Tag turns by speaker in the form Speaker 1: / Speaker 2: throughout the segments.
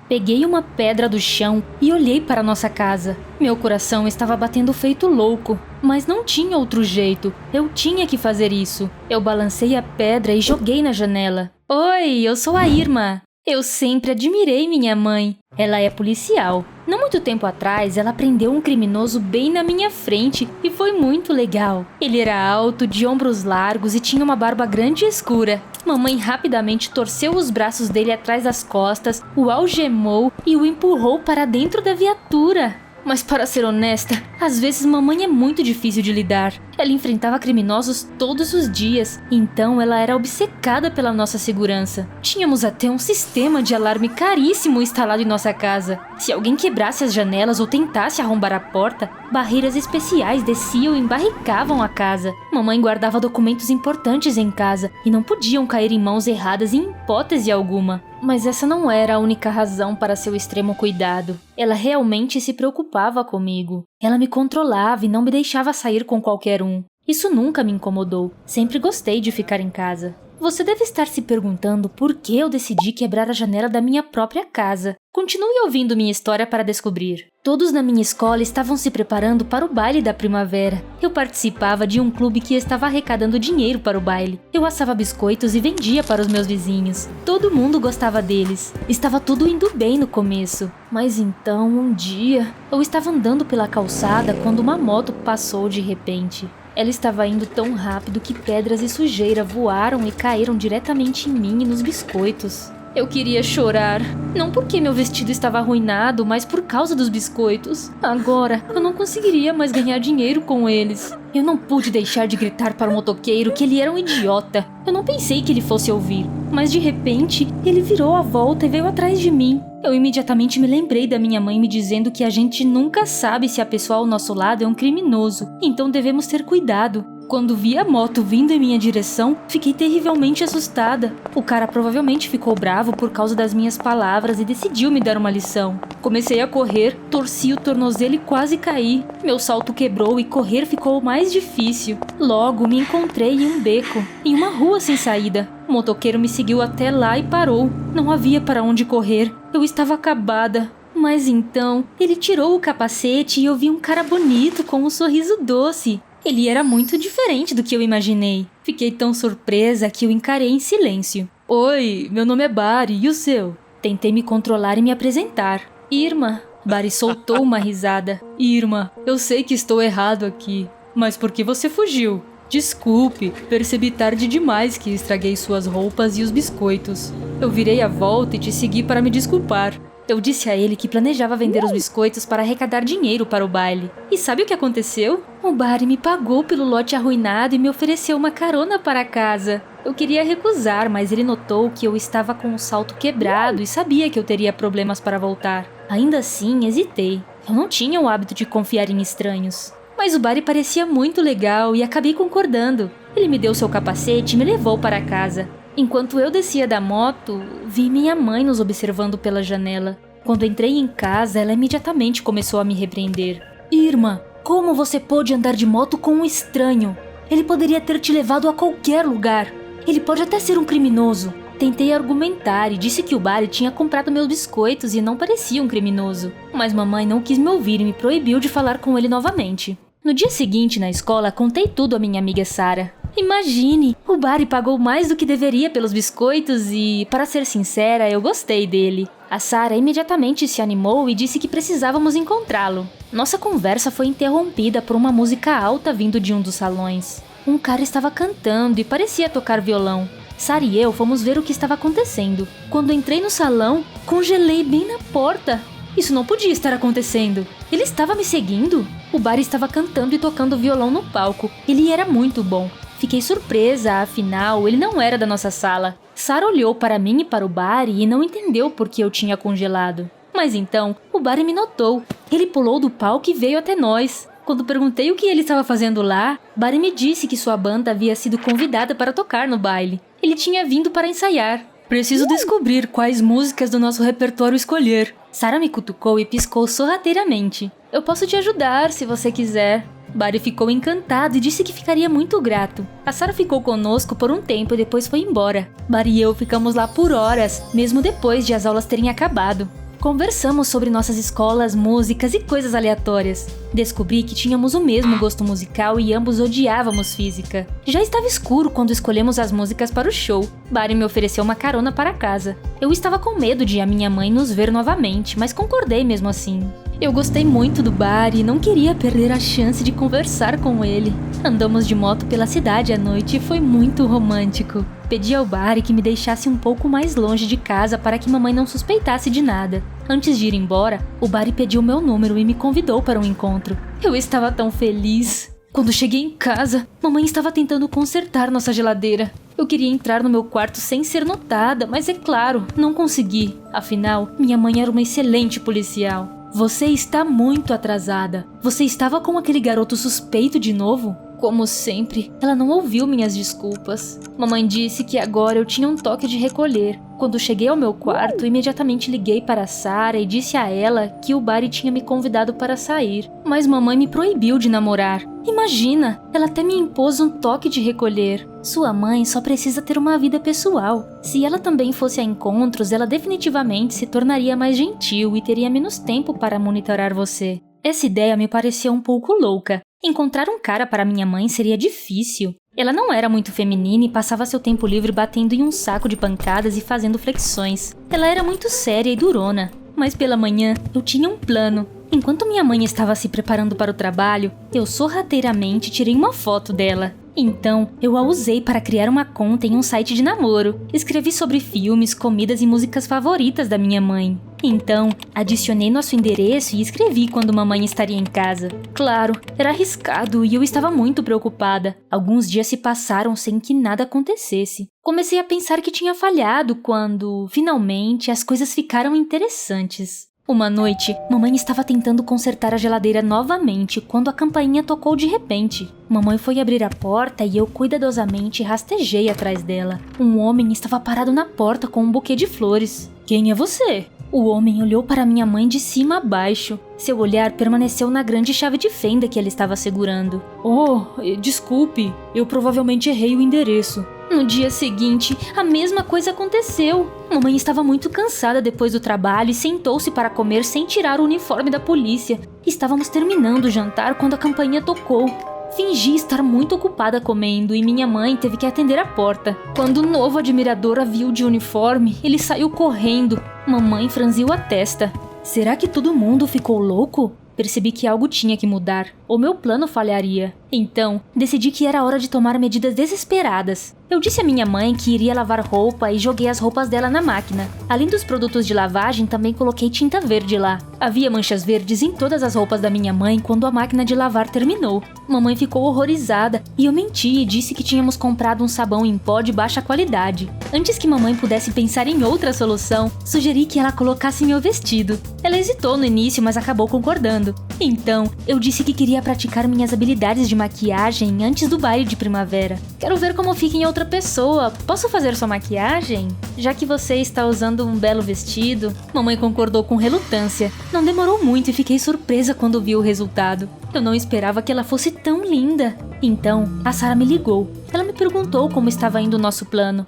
Speaker 1: Peguei uma pedra do chão e olhei para nossa casa. Meu coração estava batendo feito louco, mas não tinha outro jeito. Eu tinha que fazer isso. Eu balancei a pedra e joguei na janela. Oi, eu sou a Irma. Eu sempre admirei minha mãe. Ela é policial. Não muito tempo atrás, ela prendeu um criminoso bem na minha frente e foi muito legal. Ele era alto, de ombros largos e tinha uma barba grande e escura. Mamãe rapidamente torceu os braços dele atrás das costas, o algemou e o empurrou para dentro da viatura. Mas para ser honesta, às vezes mamãe é muito difícil de lidar. Ela enfrentava criminosos todos os dias, então ela era obcecada pela nossa segurança. Tínhamos até um sistema de alarme caríssimo instalado em nossa casa. Se alguém quebrasse as janelas ou tentasse arrombar a porta, barreiras especiais desciam e embarricavam a casa. Mamãe guardava documentos importantes em casa e não podiam cair em mãos erradas em hipótese alguma. Mas essa não era a única razão para seu extremo cuidado. Ela realmente se preocupava comigo. Ela me controlava e não me deixava sair com qualquer um. Isso nunca me incomodou. Sempre gostei de ficar em casa. Você deve estar se perguntando por que eu decidi quebrar a janela da minha própria casa. Continue ouvindo minha história para descobrir. Todos na minha escola estavam se preparando para o baile da primavera. Eu participava de um clube que estava arrecadando dinheiro para o baile. Eu assava biscoitos e vendia para os meus vizinhos. Todo mundo gostava deles. Estava tudo indo bem no começo. Mas então, um dia, eu estava andando pela calçada quando uma moto passou de repente. Ela estava indo tão rápido que pedras e sujeira voaram e caíram diretamente em mim e nos biscoitos. Eu queria chorar, não porque meu vestido estava arruinado, mas por causa dos biscoitos. Agora, eu não conseguiria mais ganhar dinheiro com eles. Eu não pude deixar de gritar para o motoqueiro que ele era um idiota. Eu não pensei que ele fosse ouvir, mas de repente, ele virou a volta e veio atrás de mim. Eu imediatamente me lembrei da minha mãe me dizendo que a gente nunca sabe se a pessoa ao nosso lado é um criminoso, então devemos ter cuidado. Quando vi a moto vindo em minha direção, fiquei terrivelmente assustada. O cara provavelmente ficou bravo por causa das minhas palavras e decidiu me dar uma lição. Comecei a correr, torci o tornozelo e quase caí. Meu salto quebrou e correr ficou mais difícil. Logo me encontrei em um beco, em uma rua sem saída. O motoqueiro me seguiu até lá e parou. Não havia para onde correr. Eu estava acabada. Mas então, ele tirou o capacete e eu vi um cara bonito com um sorriso doce. Ele era muito diferente do que eu imaginei. Fiquei tão surpresa que o encarei em silêncio. Oi, meu nome é Bari, e o seu? Tentei me controlar e me apresentar. Irma. Bari soltou uma risada. Irma, eu sei que estou errado aqui, mas por que você fugiu? Desculpe, percebi tarde demais que estraguei suas roupas e os biscoitos. Eu virei a volta e te segui para me desculpar. Eu disse a ele que planejava vender os biscoitos para arrecadar dinheiro para o baile. E sabe o que aconteceu? O Bari me pagou pelo lote arruinado e me ofereceu uma carona para casa. Eu queria recusar, mas ele notou que eu estava com o salto quebrado e sabia que eu teria problemas para voltar. Ainda assim, hesitei. Eu não tinha o hábito de confiar em estranhos. Mas o Bari parecia muito legal e acabei concordando. Ele me deu seu capacete e me levou para casa. Enquanto eu descia da moto, vi minha mãe nos observando pela janela. Quando entrei em casa, ela imediatamente começou a me repreender. Irma, como você pôde andar de moto com um estranho? Ele poderia ter te levado a qualquer lugar. Ele pode até ser um criminoso. Tentei argumentar e disse que o Bari tinha comprado meus biscoitos e não parecia um criminoso. Mas mamãe não quis me ouvir e me proibiu de falar com ele novamente. No dia seguinte, na escola, contei tudo à minha amiga Sara. Imagine, o Bari pagou mais do que deveria pelos biscoitos e, para ser sincera, eu gostei dele. A Sara imediatamente se animou e disse que precisávamos encontrá-lo. Nossa conversa foi interrompida por uma música alta vindo de um dos salões. Um cara estava cantando e parecia tocar violão. Sara e eu fomos ver o que estava acontecendo. Quando entrei no salão, congelei bem na porta. Isso não podia estar acontecendo. Ele estava me seguindo? O Bari estava cantando e tocando violão no palco. Ele era muito bom. Fiquei surpresa, afinal, ele não era da nossa sala. Sara olhou para mim e para o Bari e não entendeu por que eu tinha congelado. Mas então, o Bari me notou. Ele pulou do palco e veio até nós. Quando perguntei o que ele estava fazendo lá, Bari me disse que sua banda havia sido convidada para tocar no baile. Ele tinha vindo para ensaiar. Preciso descobrir quais músicas do nosso repertório escolher. Sara me cutucou e piscou sorrateiramente. Eu posso te ajudar se você quiser. Bari ficou encantado e disse que ficaria muito grato. A Sara ficou conosco por um tempo e depois foi embora. Bari e eu ficamos lá por horas, mesmo depois de as aulas terem acabado. Conversamos sobre nossas escolas, músicas e coisas aleatórias. Descobri que tínhamos o mesmo gosto musical e ambos odiávamos física. Já estava escuro quando escolhemos as músicas para o show. Barry me ofereceu uma carona para casa. Eu estava com medo de a minha mãe nos ver novamente, mas concordei mesmo assim. Eu gostei muito do Barry e não queria perder a chance de conversar com ele. Andamos de moto pela cidade à noite e foi muito romântico. Pedi ao Barry que me deixasse um pouco mais longe de casa para que mamãe não suspeitasse de nada. Antes de ir embora, o Barry pediu meu número e me convidou para um encontro. Eu estava tão feliz. Quando cheguei em casa, mamãe estava tentando consertar nossa geladeira. Eu queria entrar no meu quarto sem ser notada, mas é claro, não consegui. Afinal, minha mãe era uma excelente policial. Você está muito atrasada. Você estava com aquele garoto suspeito de novo? Como sempre, ela não ouviu minhas desculpas. Mamãe disse que agora eu tinha um toque de recolher. Quando cheguei ao meu quarto, imediatamente liguei para Sarah e disse a ela que o Barry tinha me convidado para sair. Mas mamãe me proibiu de namorar. Imagina, ela até me impôs um toque de recolher. Sua mãe só precisa ter uma vida pessoal. Se ela também fosse a encontros, ela definitivamente se tornaria mais gentil e teria menos tempo para monitorar você. Essa ideia me pareceu um pouco louca. Encontrar um cara para minha mãe seria difícil. Ela não era muito feminina e passava seu tempo livre batendo em um saco de pancadas e fazendo flexões. Ela era muito séria e durona. Mas pela manhã, eu tinha um plano. Enquanto minha mãe estava se preparando para o trabalho, eu sorrateiramente tirei uma foto dela. Então, eu a usei para criar uma conta em um site de namoro. Escrevi sobre filmes, comidas e músicas favoritas da minha mãe. Então, adicionei nosso endereço e escrevi quando mamãe estaria em casa. Claro, era arriscado e eu estava muito preocupada. Alguns dias se passaram sem que nada acontecesse. Comecei a pensar que tinha falhado quando, finalmente, as coisas ficaram interessantes. Uma noite, mamãe estava tentando consertar a geladeira novamente quando a campainha tocou de repente. Mamãe foi abrir a porta e eu cuidadosamente rastejei atrás dela. Um homem estava parado na porta com um buquê de flores. "Quem é você?" O homem olhou para minha mãe de cima a baixo. Seu olhar permaneceu na grande chave de fenda que ela estava segurando. "Oh, desculpe, eu provavelmente errei o endereço." No dia seguinte, a mesma coisa aconteceu. Mamãe estava muito cansada depois do trabalho e sentou-se para comer sem tirar o uniforme da polícia. Estávamos terminando o jantar quando a campainha tocou. Fingi estar muito ocupada comendo e minha mãe teve que atender a porta. Quando o novo admirador a viu de uniforme, ele saiu correndo. Mamãe franziu a testa. Será que todo mundo ficou louco? Percebi que algo tinha que mudar, ou meu plano falharia. Então, decidi que era hora de tomar medidas desesperadas. Eu disse à minha mãe que iria lavar roupa e joguei as roupas dela na máquina. Além dos produtos de lavagem, também coloquei tinta verde lá. Havia manchas verdes em todas as roupas da minha mãe quando a máquina de lavar terminou. Mamãe ficou horrorizada e eu menti e disse que tínhamos comprado um sabão em pó de baixa qualidade. Antes que mamãe pudesse pensar em outra solução, sugeri que ela colocasse meu vestido. Ela hesitou no início, mas acabou concordando. Então, eu disse que queria praticar minhas habilidades de maquiagem antes do baile de primavera. Quero ver como fica em outra pessoa. Posso fazer sua maquiagem? Já que você está usando um belo vestido. Mamãe concordou com relutância. Não demorou muito e fiquei surpresa quando vi o resultado. Eu não esperava que ela fosse tão linda. Então, a Sarah me ligou. Ela me perguntou como estava indo o nosso plano.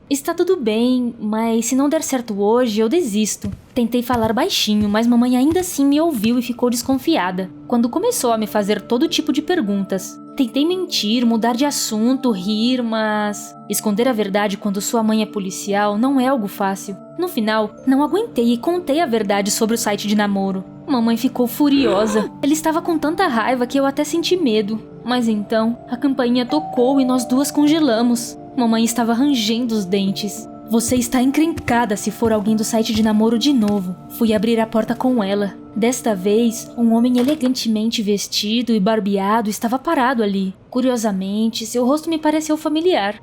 Speaker 1: Está tudo bem, mas se não der certo hoje, eu desisto. Tentei falar baixinho, mas mamãe ainda assim me ouviu e ficou desconfiada. Quando começou a me fazer todo tipo de perguntas. Tentei mentir, mudar de assunto, rir, mas... esconder a verdade quando sua mãe é policial não é algo fácil. No final, não aguentei e contei a verdade sobre o site de namoro. Mamãe ficou furiosa. Ela estava com tanta raiva que eu até senti medo. Mas então, a campainha tocou e nós duas congelamos. Mamãe estava rangendo os dentes. Você está encrencada se for alguém do site de namoro de novo. Fui abrir a porta com ela. Desta vez, um homem elegantemente vestido e barbeado estava parado ali. Curiosamente, seu rosto me pareceu familiar.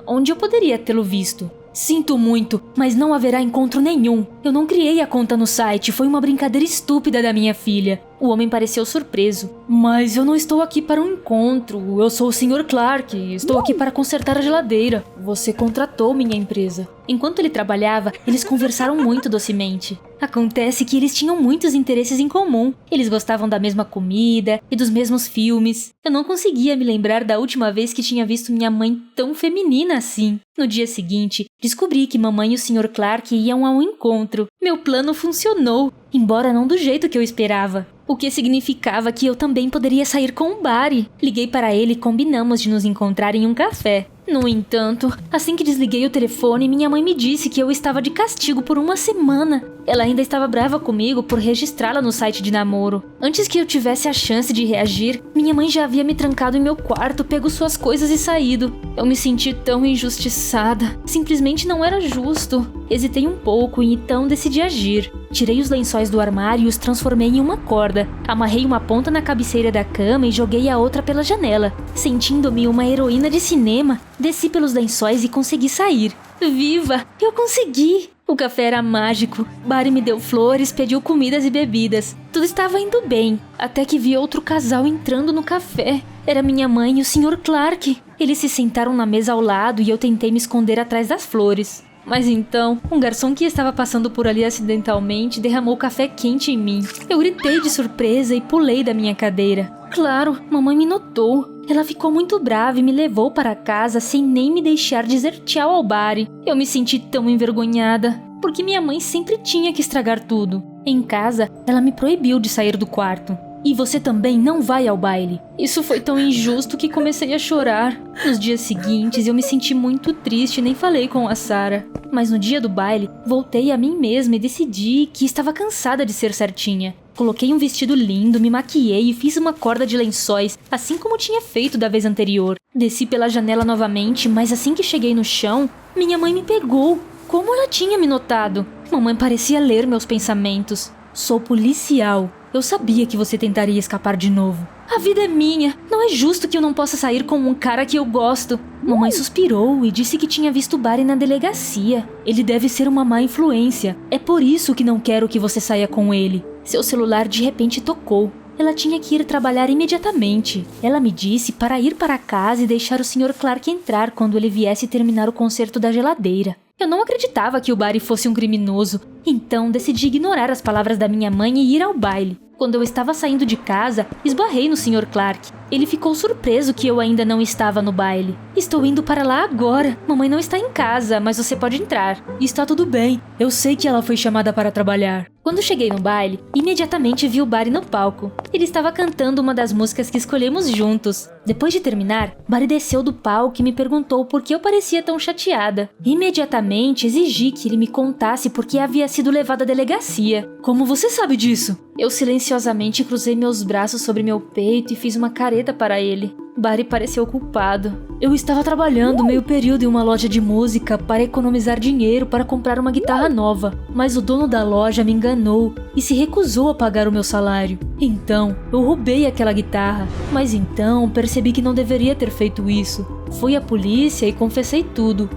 Speaker 1: Onde eu poderia tê-lo visto? Sinto muito, mas não haverá encontro nenhum. Eu não criei a conta no site, foi uma brincadeira estúpida da minha filha. O homem pareceu surpreso. Mas eu não estou aqui para um encontro. Eu sou o Sr. Clark. Estou aqui para consertar a geladeira. Você contratou minha empresa. Enquanto ele trabalhava, eles conversaram muito docemente. Acontece que eles tinham muitos interesses em comum. Eles gostavam da mesma comida e dos mesmos filmes. Eu não conseguia me lembrar da última vez que tinha visto minha mãe tão feminina assim. No dia seguinte, Descobri que mamãe e o Sr. Clark iam ao encontro. Meu plano funcionou, embora não do jeito que eu esperava. O que significava que eu também poderia sair com o Barry. Liguei para ele e combinamos de nos encontrar em um café. No entanto, assim que desliguei o telefone, minha mãe me disse que eu estava de castigo por uma semana. Ela ainda estava brava comigo por registrá-la no site de namoro. Antes que eu tivesse a chance de reagir, minha mãe já havia me trancado em meu quarto, pego suas coisas e saído. Eu me senti tão injustiçada. Simplesmente não era justo. Hesitei um pouco e então decidi agir. Tirei os lençóis do armário e os transformei em uma corda. Amarrei uma ponta na cabeceira da cama e joguei a outra pela janela. Sentindo-me uma heroína de cinema, desci pelos lençóis e consegui sair. Viva! Eu consegui! O café era mágico. Barry me deu flores, pediu comidas e bebidas. Tudo estava indo bem, até que vi outro casal entrando no café. Era minha mãe e o Sr. Clark. Eles se sentaram na mesa ao lado e eu tentei me esconder atrás das flores. Mas então, um garçom que estava passando por ali acidentalmente derramou café quente em mim. Eu gritei de surpresa e pulei da minha cadeira. Claro, mamãe me notou. Ela ficou muito brava e me levou para casa sem nem me deixar dizer tchau ao Barry. Eu me senti tão envergonhada, porque minha mãe sempre tinha que estragar tudo. Em casa, ela me proibiu de sair do quarto. E você também não vai ao baile. Isso foi tão injusto que comecei a chorar. Nos dias seguintes, eu me senti muito triste e nem falei com a Sarah. Mas no dia do baile, voltei a mim mesma e decidi que estava cansada de ser certinha. Coloquei um vestido lindo, me maquiei e fiz uma corda de lençóis, assim como tinha feito da vez anterior. Desci pela janela novamente, mas assim que cheguei no chão, minha mãe me pegou. Como ela tinha me notado? Mamãe parecia ler meus pensamentos. Sou policial. Eu sabia que você tentaria escapar de novo. A vida é minha. Não é justo que eu não possa sair com um cara que eu gosto. Mamãe suspirou e disse que tinha visto Barry na delegacia. Ele deve ser uma má influência. É por isso que não quero que você saia com ele. Seu celular de repente tocou. Ela tinha que ir trabalhar imediatamente. Ela me disse para ir para casa e deixar o Sr. Clark entrar quando ele viesse terminar o conserto da geladeira. Eu não acreditava que o Barry fosse um criminoso, então decidi ignorar as palavras da minha mãe e ir ao baile. Quando eu estava saindo de casa, esbarrei no Sr. Clark. Ele ficou surpreso que eu ainda não estava no baile. Estou indo para lá agora. Mamãe não está em casa, mas você pode entrar. Está tudo bem. Eu sei que ela foi chamada para trabalhar. Quando cheguei no baile, imediatamente vi o Barry no palco. Ele estava cantando uma das músicas que escolhemos juntos. Depois de terminar, Barry desceu do palco e me perguntou por que eu parecia tão chateada. Imediatamente exigi que ele me contasse por que havia sido levado à delegacia. Como você sabe disso? Eu silenciosamente cruzei meus braços sobre meu peito e fiz uma careta para ele. Barry pareceu culpado. Eu estava trabalhando meio período em uma loja de música para economizar dinheiro para comprar uma guitarra nova, mas o dono da loja me enganou e se recusou a pagar o meu salário. Então, eu roubei aquela guitarra, mas então percebi que não deveria ter feito isso. Fui à polícia e confessei tudo.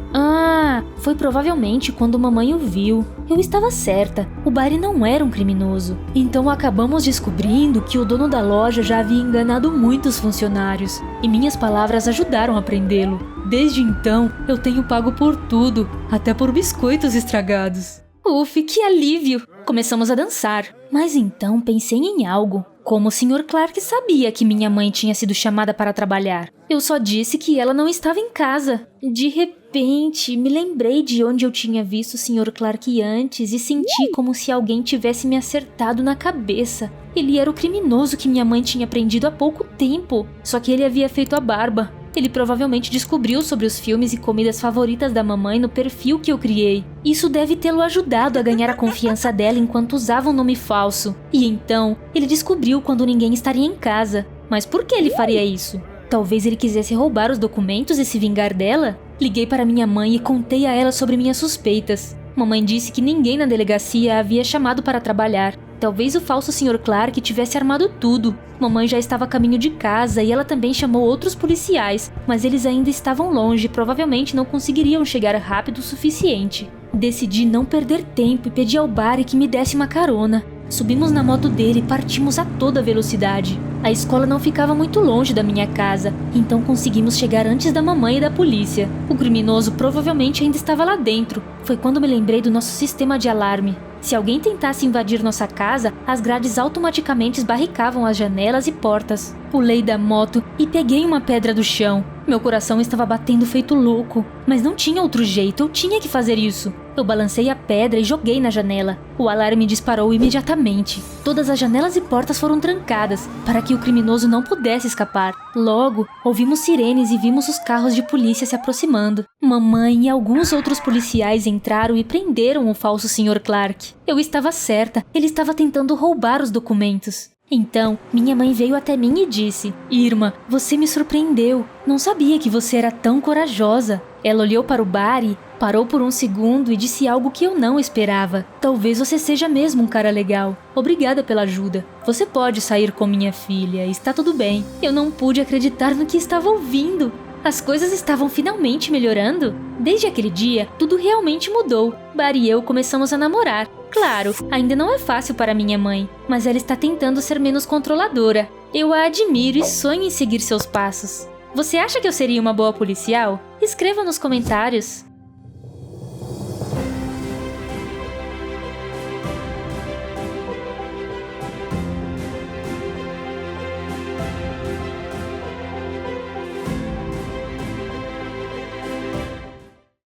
Speaker 1: Foi provavelmente quando mamãe o viu. Eu estava certa, o Barry não era um criminoso. Então acabamos descobrindo que o dono da loja já havia enganado muitos funcionários. E minhas palavras ajudaram a prendê-lo. Desde então, eu tenho pago por tudo, até por biscoitos estragados. Uf, que alívio! Começamos a dançar, mas então pensei em algo. Como o Sr. Clark sabia que minha mãe tinha sido chamada para trabalhar? Eu só disse que ela não estava em casa. De repente, me lembrei de onde eu tinha visto o Sr. Clark antes e senti como se alguém tivesse me acertado na cabeça. Ele era o criminoso que minha mãe tinha prendido há pouco tempo, só que ele havia feito a barba. Ele provavelmente descobriu sobre os filmes e comidas favoritas da mamãe no perfil que eu criei. Isso deve tê-lo ajudado a ganhar a confiança dela enquanto usava um nome falso. E então, ele descobriu quando ninguém estaria em casa. Mas por que ele faria isso? Talvez ele quisesse roubar os documentos e se vingar dela? Liguei para minha mãe e contei a ela sobre minhas suspeitas. Mamãe disse que ninguém na delegacia a havia chamado para trabalhar. Talvez o falso Sr. Clark tivesse armado tudo. Mamãe já estava a caminho de casa e ela também chamou outros policiais, mas eles ainda estavam longe e provavelmente não conseguiriam chegar rápido o suficiente. Decidi não perder tempo e pedi ao Barry que me desse uma carona. Subimos na moto dele e partimos a toda velocidade. A escola não ficava muito longe da minha casa, então conseguimos chegar antes da mamãe e da polícia. O criminoso provavelmente ainda estava lá dentro. Foi quando me lembrei do nosso sistema de alarme. Se alguém tentasse invadir nossa casa, as grades automaticamente esbarricavam as janelas e portas. Pulei da moto e peguei uma pedra do chão. Meu coração estava batendo feito louco, mas não tinha outro jeito, eu tinha que fazer isso. Eu balancei a pedra e joguei na janela. O alarme disparou imediatamente. Todas as janelas e portas foram trancadas, para que o criminoso não pudesse escapar. Logo, ouvimos sirenes e vimos os carros de polícia se aproximando. Mamãe e alguns outros policiais entraram e prenderam o falso Sr. Clark. Eu estava certa, ele estava tentando roubar os documentos. Então, minha mãe veio até mim e disse: Irma, você me surpreendeu. Não sabia que você era tão corajosa. Ela olhou para o Barry, parou por um segundo e disse algo que eu não esperava. Talvez você seja mesmo um cara legal. Obrigada pela ajuda. Você pode sair com minha filha, está tudo bem. Eu não pude acreditar no que estava ouvindo. As coisas estavam finalmente melhorando. Desde aquele dia, tudo realmente mudou. Barry e eu começamos a namorar. Claro, ainda não é fácil para minha mãe, mas ela está tentando ser menos controladora. Eu a admiro e sonho em seguir seus passos. Você acha que eu seria uma boa policial? Escreva nos comentários.